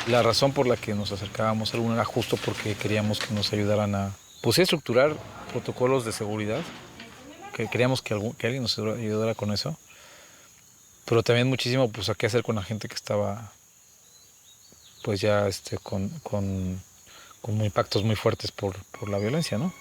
La razón por la que nos acercábamos a Luna era justo porque queríamos que nos ayudaran a, pues, estructurar protocolos de seguridad, que queríamos que alguien nos ayudara con eso, pero también muchísimo pues a qué hacer con la gente que estaba pues ya con impactos muy fuertes por la violencia, ¿no?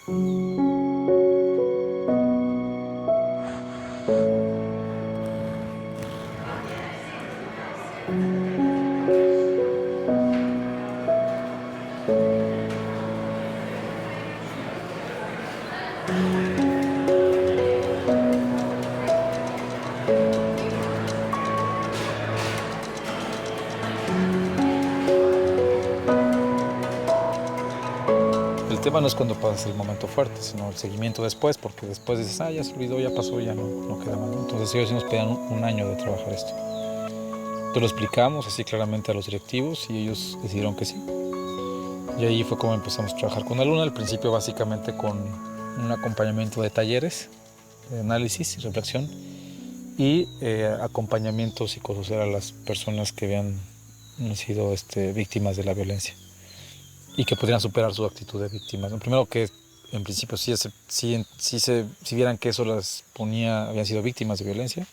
El tema no es cuando pasa el momento fuerte, sino el seguimiento después, porque después dices, ah, ya se olvidó, ya pasó, ya no queda más. Entonces ellos sí nos pedían un año de trabajar esto. Entonces lo explicamos así claramente a los directivos y ellos decidieron que sí. Y ahí fue como empezamos a trabajar con Aluna, al principio básicamente con un acompañamiento de talleres, de análisis y reflexión, y acompañamiento psicosocial a las personas que habían sido víctimas de la violencia y que podrían superar su actitud de víctimas, ¿no? Primero que en principio si vieran que eso las ponía, habían sido víctimas de violencia,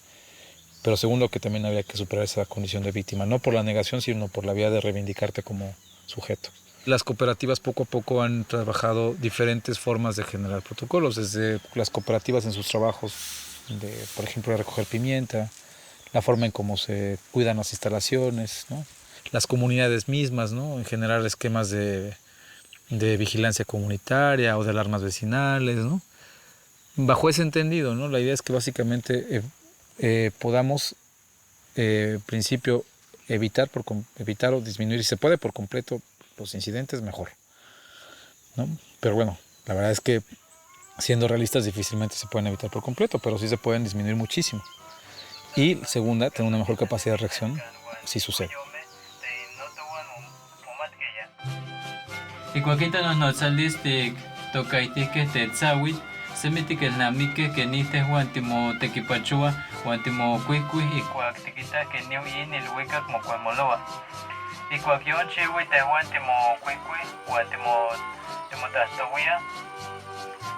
pero segundo que también había que superar esa condición de víctima, no por la negación, sino por la vía de reivindicarte como sujeto. Las cooperativas poco a poco han trabajado diferentes formas de generar protocolos, desde las cooperativas en sus trabajos, por ejemplo, de recoger pimienta, la forma en cómo se cuidan las instalaciones, ¿no? Las comunidades mismas, ¿no? En generar esquemas de vigilancia comunitaria o de alarmas vecinales, ¿no? Bajo ese entendido, ¿no? La idea es que básicamente podamos, en principio, evitar o disminuir, si se puede por completo, los incidentes, mejor, ¿no? Pero bueno, la verdad es que siendo realistas difícilmente se pueden evitar por completo, pero sí se pueden disminuir muchísimo. Y segunda, tener una mejor capacidad de reacción si sucede. Ikuakita nos notzalistik tokaitihkeh tetzawitl, semi tikelnamikeh keniteh uan timotekipachoa uan timokuihkuih ikuak tikitah kenion yin iluikak mokualmoloa. Ikuak yon chiuih tehuan timokuihkuih uan timotahtowia,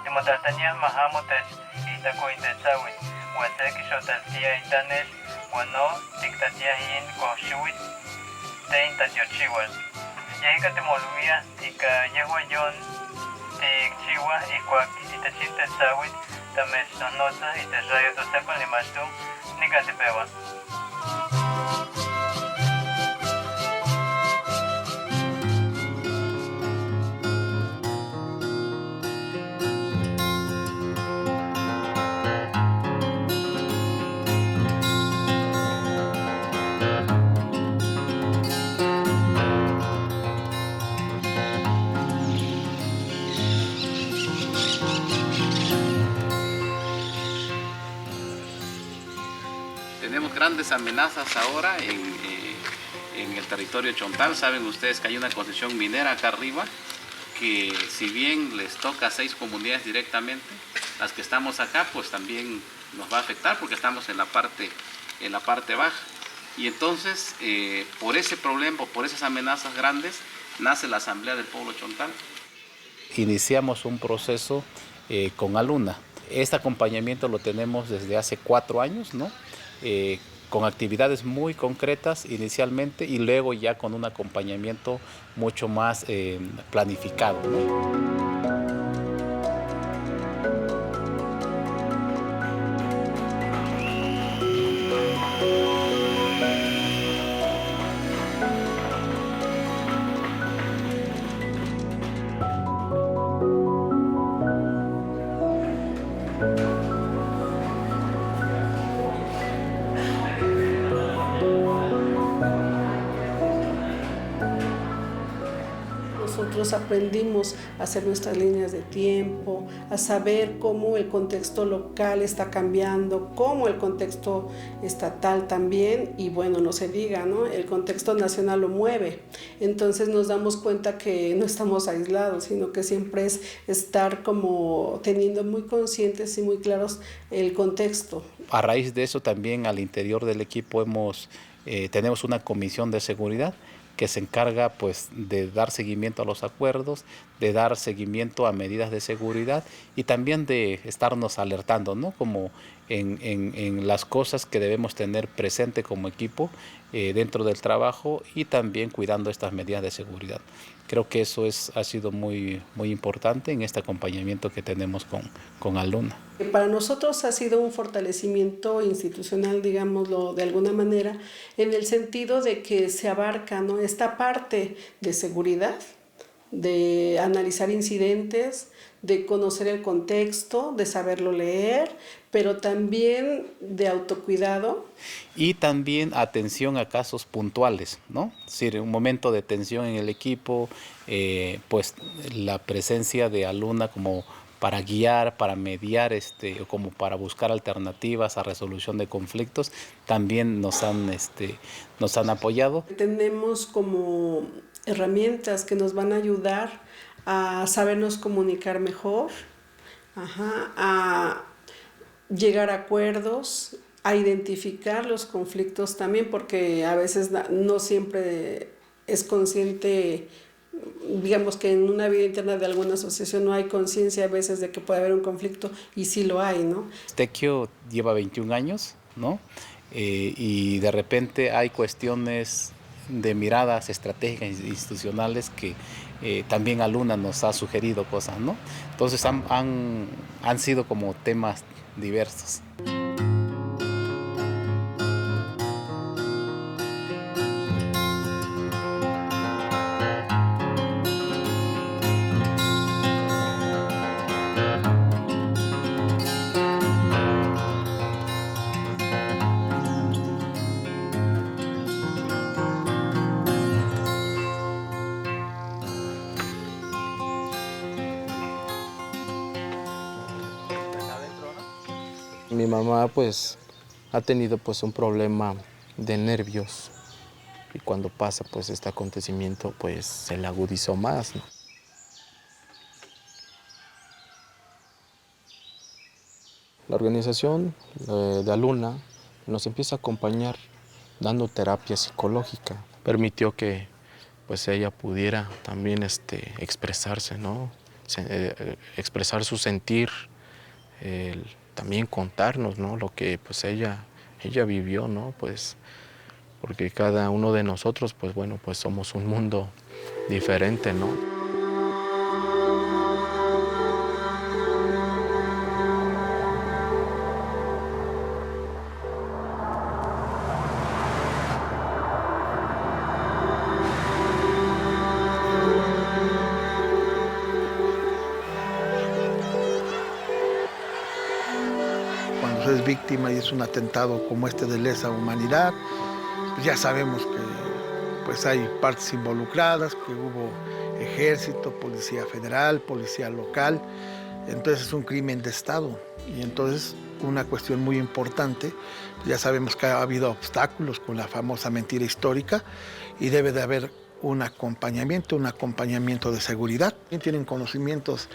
timotahtaniah mahamo itako intetzawitl, uan se kixotaltiah itanex uan no tiktatiah yin koxxiuitl tein tatiochiual. Yehika timoluia tika yehua yon tikchiua ikuak itech yin tetzawitl tamechnohnotza itech Radio Totekon nimachtum nikan tipewa. Tenemos grandes amenazas ahora en el territorio Chontal. Saben ustedes que hay una concesión minera acá arriba, que si bien les toca a 6 comunidades directamente, las que estamos acá pues también nos va a afectar porque estamos en la parte baja. Y entonces por ese problema, por esas amenazas grandes, nace la Asamblea del Pueblo Chontal. Iniciamos un proceso con Aluna. Este acompañamiento lo tenemos desde hace 4 años, ¿no? Con actividades muy concretas inicialmente y luego ya con un acompañamiento mucho más planificado, ¿no? Nosotros aprendimos a hacer nuestras líneas de tiempo, a saber cómo el contexto local está cambiando, cómo el contexto estatal también, y bueno, no se diga, ¿no? El contexto nacional lo mueve. Entonces nos damos cuenta que no estamos aislados, sino que siempre es estar como teniendo muy conscientes y muy claros el contexto. A raíz de eso también al interior del equipo tenemos una comisión de seguridad que se encarga pues de dar seguimiento a los acuerdos, de dar seguimiento a medidas de seguridad y también de estarnos alertando, ¿no? Como en las cosas que debemos tener presente como equipo dentro del trabajo y también cuidando estas medidas de seguridad. Creo que eso ha sido muy importante en este acompañamiento que tenemos con Aluna. Para nosotros ha sido un fortalecimiento institucional, digámoslo de alguna manera, en el sentido de que se abarca, ¿no?, esta parte de seguridad, de analizar incidentes, de conocer el contexto, de saberlo leer, pero también de autocuidado. Y también atención a casos puntuales, ¿no? Es decir, un momento de tensión en el equipo, pues la presencia de Aluna como para guiar, para mediar, o como para buscar alternativas a resolución de conflictos, también nos han apoyado. Tenemos como herramientas que nos van a ayudar a sabernos comunicar mejor, a llegar a acuerdos, a identificar los conflictos también, porque a veces no siempre es consciente, digamos que en una vida interna de alguna asociación no hay conciencia a veces de que puede haber un conflicto, y sí lo hay, ¿no? Tequio lleva 21 años, ¿no? Y de repente hay cuestiones de miradas estratégicas institucionales que también Aluna nos ha sugerido cosas, ¿no? Entonces han sido como temas diversos. Mi mamá pues ha tenido pues un problema de nervios y cuando pasa pues este acontecimiento pues se le agudizó más, ¿no? La organización de Aluna nos empieza a acompañar dando terapia psicológica. Permitió que pues ella pudiera también expresarse, ¿no? Expresar su sentir, también contarnos, ¿no?, lo que pues ella vivió, ¿no? Pues porque cada uno de nosotros pues bueno, pues somos un mundo diferente, ¿no? Es víctima y es un atentado como este de lesa humanidad, pues ya sabemos que pues hay partes involucradas, que hubo ejército, policía federal, policía local, entonces es un crimen de Estado y entonces una cuestión muy importante, ya sabemos que ha habido obstáculos con la famosa mentira histórica y debe de haber un acompañamiento de seguridad. Tienen conocimientos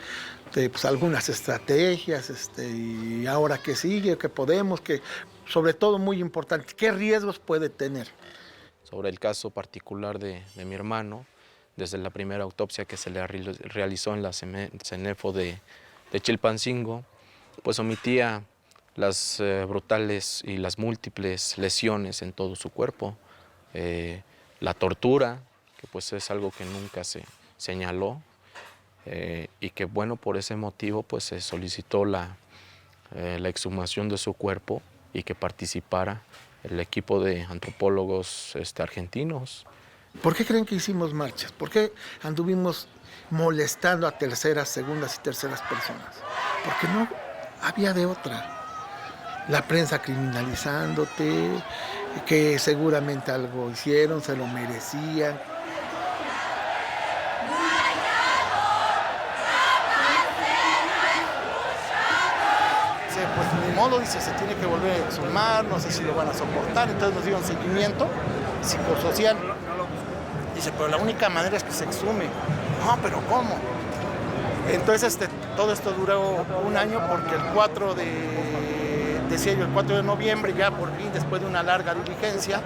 de pues, algunas estrategias y ahora qué sigue, qué podemos, que sobre todo muy importante, qué riesgos puede tener. Sobre el caso particular de mi hermano, desde la primera autopsia que se le realizó en la CENEFO de Chilpancingo, pues omitía las brutales y las múltiples lesiones en todo su cuerpo, la tortura, que pues es algo que nunca se señaló, y que bueno, por ese motivo pues se solicitó la exhumación de su cuerpo y que participara el equipo de antropólogos argentinos. ¿Por qué creen que hicimos marchas? ¿Por qué anduvimos molestando a terceras, segundas y terceras personas? Porque no había de otra. La prensa criminalizándote, que seguramente algo hicieron, se lo merecían. Pues ni modo, dice, se tiene que volver a exhumar, no sé si lo van a soportar, entonces nos dieron seguimiento psicosocial. Dice, pero la única manera es que se exhume. No, pero ¿cómo? Entonces todo esto duró un año porque el 4 de noviembre, ya por fin, después de una larga diligencia,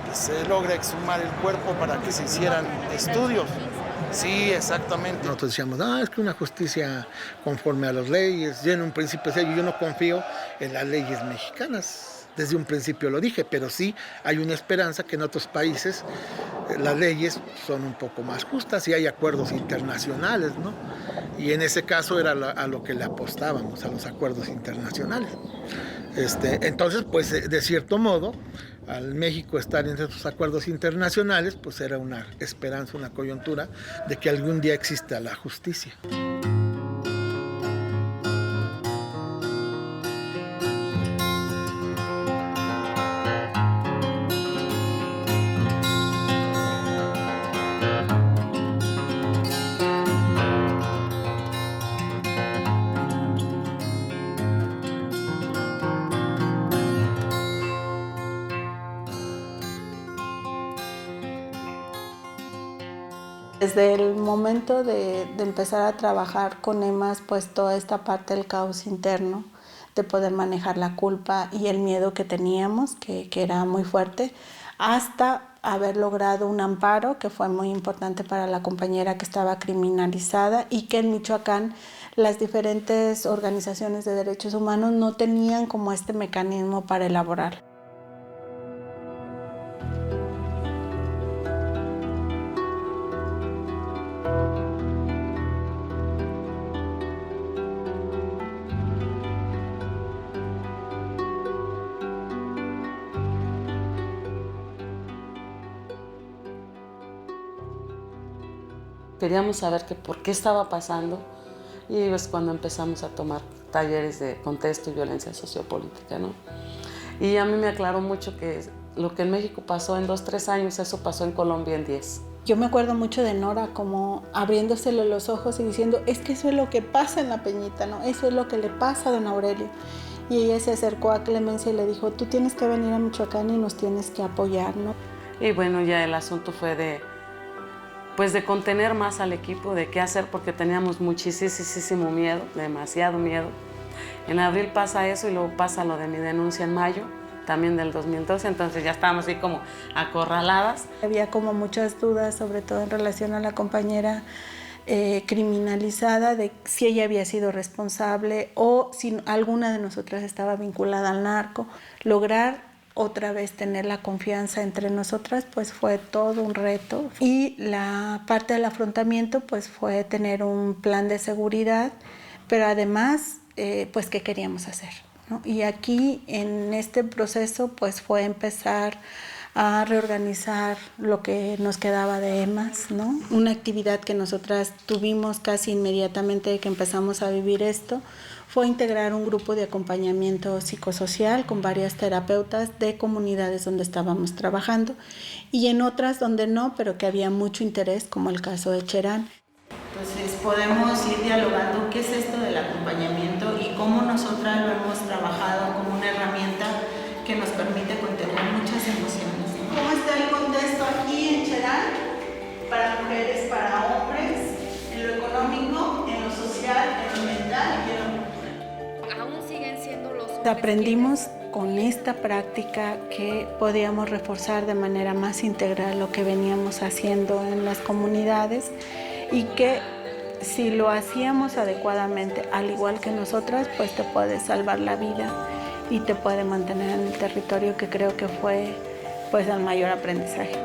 que se logra exhumar el cuerpo para que se hicieran estudios. Sí, exactamente. Nosotros decíamos, es que una justicia conforme a las leyes. Yo en un principio decía, yo no confío en las leyes mexicanas. Desde un principio lo dije, pero sí hay una esperanza que en otros países las leyes son un poco más justas y hay acuerdos internacionales, ¿no? Y en ese caso era a lo que le apostábamos, a los acuerdos internacionales. Entonces, pues de cierto modo, al México estar en esos acuerdos internacionales, pues era una esperanza, una coyuntura de que algún día exista la justicia. Desde el momento de empezar a trabajar con EMAS, pues toda esta parte del caos interno, de poder manejar la culpa y el miedo que teníamos, que era muy fuerte, hasta haber logrado un amparo que fue muy importante para la compañera que estaba criminalizada y que en Michoacán las diferentes organizaciones de derechos humanos no tenían como este mecanismo para elaborar. Queríamos saber por qué estaba pasando y es cuando empezamos a tomar talleres de contexto y violencia sociopolítica, ¿no? Y a mí me aclaró mucho que lo que en México pasó en 2, 3 años, eso pasó en Colombia en 10. Yo me acuerdo mucho de Nora como abriéndosele los ojos y diciendo, es que eso es lo que pasa en La Peñita, ¿no? Eso es lo que le pasa a don Aurelio. Y ella se acercó a Clemencia y le dijo, tú tienes que venir a Michoacán y nos tienes que apoyar, ¿no? Y bueno, ya el asunto fue de contener más al equipo, de qué hacer, porque teníamos muchísimo miedo, demasiado miedo. En abril pasa eso y luego pasa lo de mi denuncia en mayo, también del 2012, entonces ya estábamos así como acorraladas. Había como muchas dudas, sobre todo en relación a la compañera criminalizada, de si ella había sido responsable o si alguna de nosotras estaba vinculada al narco. Lograr otra vez tener la confianza entre nosotras, pues fue todo un reto. Y la parte del afrontamiento, pues fue tener un plan de seguridad, pero además, pues qué queríamos hacer, ¿no? Y aquí, en este proceso, pues fue empezar a reorganizar lo que nos quedaba de EMAS, ¿no? Una actividad que nosotras tuvimos casi inmediatamente que empezamos a vivir esto, fue integrar un grupo de acompañamiento psicosocial con varias terapeutas de comunidades donde estábamos trabajando y en otras donde no, pero que había mucho interés, como el caso de Cherán. Entonces podemos ir dialogando qué es esto del acompañamiento y cómo nosotras lo hemos trabajado como una herramienta que nos permite contener muchas emociones. ¿Cómo está el contexto aquí en Cherán? Para mujeres, para hombres, en lo económico, en lo social, en lo mental y en lo... Aprendimos con esta práctica que podíamos reforzar de manera más integral lo que veníamos haciendo en las comunidades y que si lo hacíamos adecuadamente, al igual que nosotras, pues te puede salvar la vida y te puede mantener en el territorio, que creo que fue pues el mayor aprendizaje.